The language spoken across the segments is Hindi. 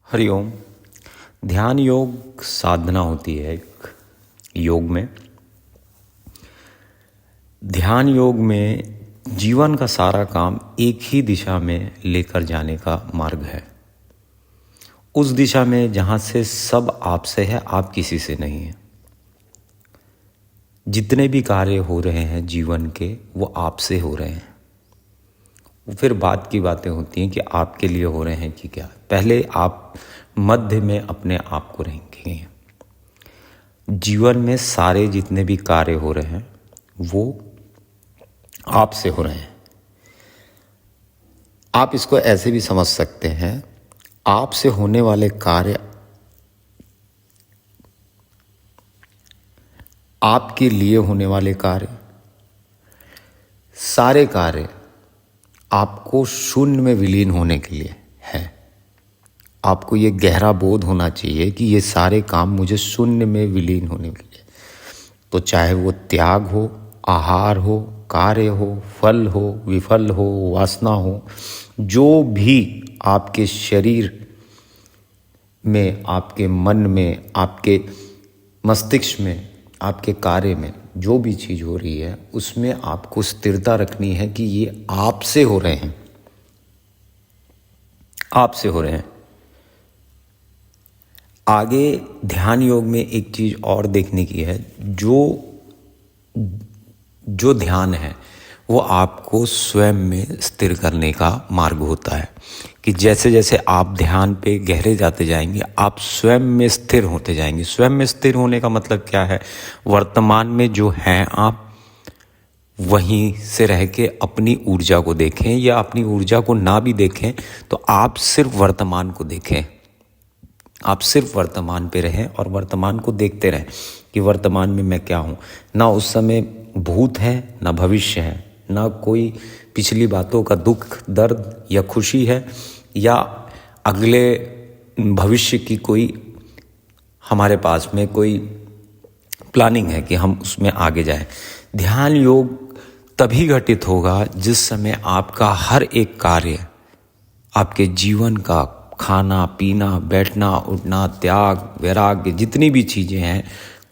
हरिओम। ध्यान योग साधना होती है एक योग में। ध्यान योग में जीवन का सारा काम एक ही दिशा में लेकर जाने का मार्ग है। उस दिशा में जहाँ से सब आपसे है, आप किसी से नहीं है। जितने भी कार्य हो रहे हैं जीवन के, वो आपसे हो रहे हैं। फिर बात की बातें होती हैं कि आपके लिए हो रहे हैं कि क्या। पहले आप मध्य में अपने आप को रखेंगे। जीवन में सारे जितने भी कार्य हो रहे हैं वो आपसे हो रहे हैं। आप इसको ऐसे भी समझ सकते हैं, आपसे होने वाले कार्य आपके लिए होने वाले कार्य, सारे कार्य आपको शून्य में विलीन होने के लिए है। आपको ये गहरा बोध होना चाहिए कि ये सारे काम मुझे शून्य में विलीन होने के लिए। तो चाहे वो त्याग हो, आहार हो, कार्य हो, फल हो, विफल हो, वासना हो, जो भी आपके शरीर में, आपके मन में, आपके मस्तिष्क में, आपके कार्य में जो भी चीज़ हो रही है, उसमें आपको स्थिरता रखनी है कि ये आपसे हो रहे हैं, आपसे हो रहे हैं। आगे ध्यान योग में एक चीज़ और देखने की है, जो ध्यान है वो आपको स्वयं में स्थिर करने का मार्ग होता है। कि जैसे जैसे आप ध्यान पे गहरे जाते जाएंगे, आप स्वयं में स्थिर होते जाएंगे। स्वयं में स्थिर होने का मतलब क्या है? वर्तमान में जो हैं आप, वहीं से रह के अपनी ऊर्जा को देखें, या अपनी ऊर्जा को ना भी देखें तो आप सिर्फ वर्तमान को देखें। आप सिर्फ वर्तमान पे रहें और वर्तमान को देखते रहें कि वर्तमान में मैं क्या हूँ। ना उस समय भूत है, ना भविष्य है, ना कोई पिछली बातों का दुख, दर्द या खुशी है, या अगले भविष्य की कोई हमारे पास में कोई प्लानिंग है कि हम उसमें आगे जाएं। ध्यान योग तभी घटित होगा जिस समय आपका हर एक कार्य, आपके जीवन का खाना पीना, बैठना उठना, त्याग वैराग्य, जितनी भी चीज़ें हैं,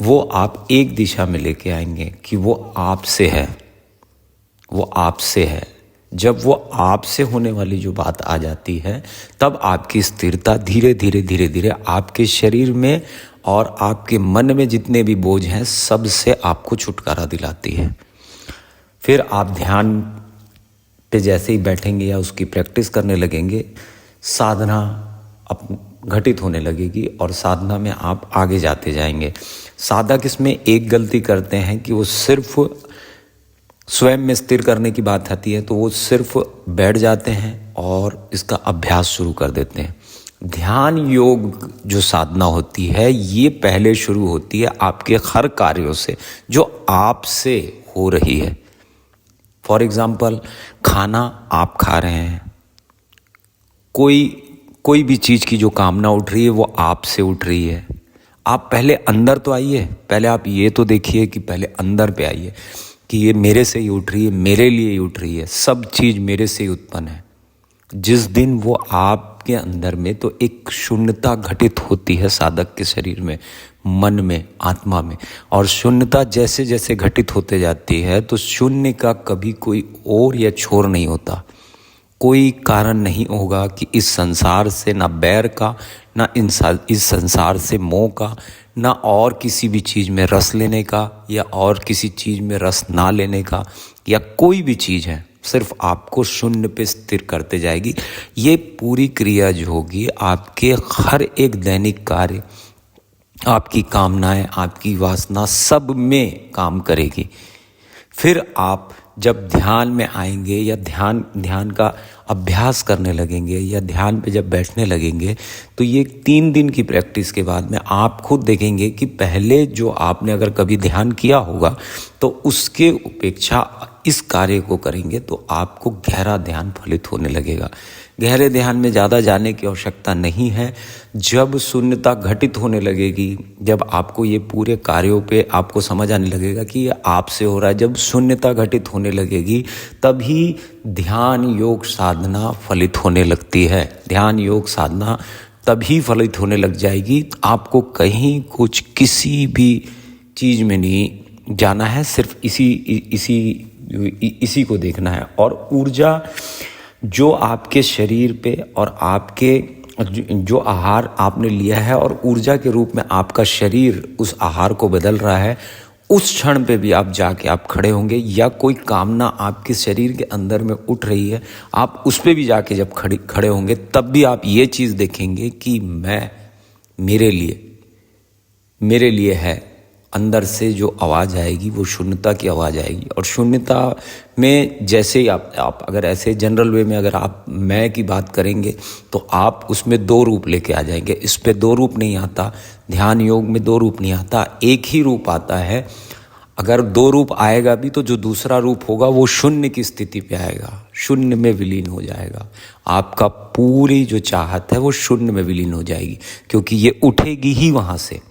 वो आप एक दिशा में लेके आएंगे कि वो आपसे है, वो आपसे है। जब वो आपसे होने वाली जो बात आ जाती है, तब आपकी स्थिरता धीरे धीरे धीरे धीरे आपके शरीर में और आपके मन में जितने भी बोझ हैं, सब से आपको छुटकारा दिलाती है। फिर आप ध्यान पे जैसे ही बैठेंगे या उसकी प्रैक्टिस करने लगेंगे, साधना घटित होने लगेगी और साधना में आप आगे जाते जाएंगे। साधक इसमें एक गलती करते हैं कि वो सिर्फ स्वयं में स्थिर करने की बात आती है तो वो सिर्फ बैठ जाते हैं और इसका अभ्यास शुरू कर देते हैं। ध्यान योग जो साधना होती है, ये पहले शुरू होती है आपके हर कार्यों से जो आपसे हो रही है। फॉर एग्जाम्पल, खाना आप खा रहे हैं, कोई भी चीज़ की जो कामना उठ रही है वो आपसे उठ रही है। आप पहले अंदर तो आइए, पहले आप ये तो देखिए कि पहले अंदर पे आइए कि ये मेरे से ही उठ रही है, मेरे लिए ही उठ रही है, सब चीज़ मेरे से ही उत्पन्न है। जिस दिन वो आपके अंदर में, तो एक शून्यता घटित होती है साधक के शरीर में, मन में, आत्मा में। और शून्यता जैसे जैसे घटित होते जाती है तो शून्य का कभी कोई ओर या छोर नहीं होता। कोई कारण नहीं होगा कि इस संसार से ना बैर का, ना इस संसार से मोह का, ना और किसी भी चीज़ में रस लेने का, या और किसी चीज़ में रस ना लेने का, या कोई भी चीज़ है, सिर्फ आपको शून्य पे स्थिर करते जाएगी। ये पूरी क्रिया जो होगी आपके हर एक दैनिक कार्य, आपकी कामनाएं, आपकी वासना, सब में काम करेगी। फिर आप जब ध्यान में आएंगे या ध्यान का अभ्यास करने लगेंगे या ध्यान पे जब बैठने लगेंगे, तो ये 3 दिन की प्रैक्टिस के बाद में आप खुद देखेंगे कि पहले जो आपने अगर कभी ध्यान किया होगा तो उसके अपेक्षा इस कार्य को करेंगे तो आपको गहरा ध्यान फलित होने लगेगा। गहरे ध्यान में ज़्यादा जाने की आवश्यकता नहीं है। जब शून्यता घटित होने लगेगी, जब आपको ये पूरे कार्यों पे आपको समझ आने लगेगा कि ये आपसे हो रहा है, जब शून्यता घटित होने लगेगी, तभी ध्यान योग साधना फलित होने लगती है। ध्यान योग साधना तभी फलित होने लग जाएगी। आपको कहीं कुछ किसी भी चीज़ में नहीं जाना है, सिर्फ इसी को देखना है। और ऊर्जा जो आपके शरीर पे और आपके जो आहार आपने लिया है और ऊर्जा के रूप में आपका शरीर उस आहार को बदल रहा है, उस क्षण पे भी आप जाके आप खड़े होंगे, या कोई कामना आपके शरीर के अंदर में उठ रही है, आप उस पे भी जाके जब खड़े होंगे, तब भी आप ये चीज़ देखेंगे कि मैं मेरे लिए है। अंदर से जो आवाज़ आएगी वो शून्यता की आवाज़ आएगी। और शून्यता में जैसे ही आप अगर ऐसे जनरल वे में अगर आप मैं की बात करेंगे तो आप उसमें 2 रूप लेके आ जाएंगे। इस पे 2 रूप नहीं आता, ध्यान योग में 2 रूप नहीं आता, एक ही रूप आता है। अगर 2 रूप आएगा भी तो जो दूसरा रूप होगा वो शून्य की स्थिति पे आएगा, शून्य में विलीन हो जाएगा। आपका पूरी जो चाहत है वो शून्य में विलीन हो जाएगी, क्योंकि ये उठेगी ही वहाँ से।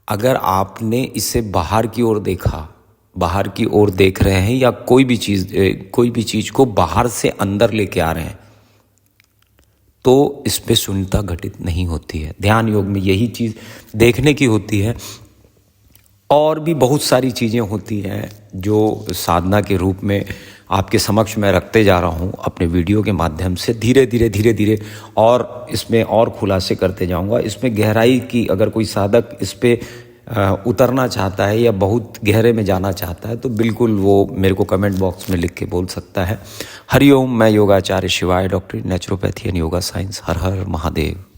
अगर आपने इसे बाहर की ओर देखा, बाहर की ओर देख रहे हैं, या कोई भी चीज़ को बाहर से अंदर लेके आ रहे हैं, तो इस पे शून्यता घटित नहीं होती है। ध्यान योग में यही चीज़ देखने की होती है। और भी बहुत सारी चीज़ें होती हैं जो साधना के रूप में आपके समक्ष मैं रखते जा रहा हूँ अपने वीडियो के माध्यम से। धीरे धीरे और इसमें और खुलासे करते जाऊँगा। इसमें गहराई की अगर कोई साधक इस पे उतरना चाहता है या बहुत गहरे में जाना चाहता है तो बिल्कुल वो मेरे को कमेंट बॉक्स में लिख के बोल सकता है। हरिओम। मैं योगाचार्य शिवाय, doctor naturopathy and yoga science. Her her Mahadev.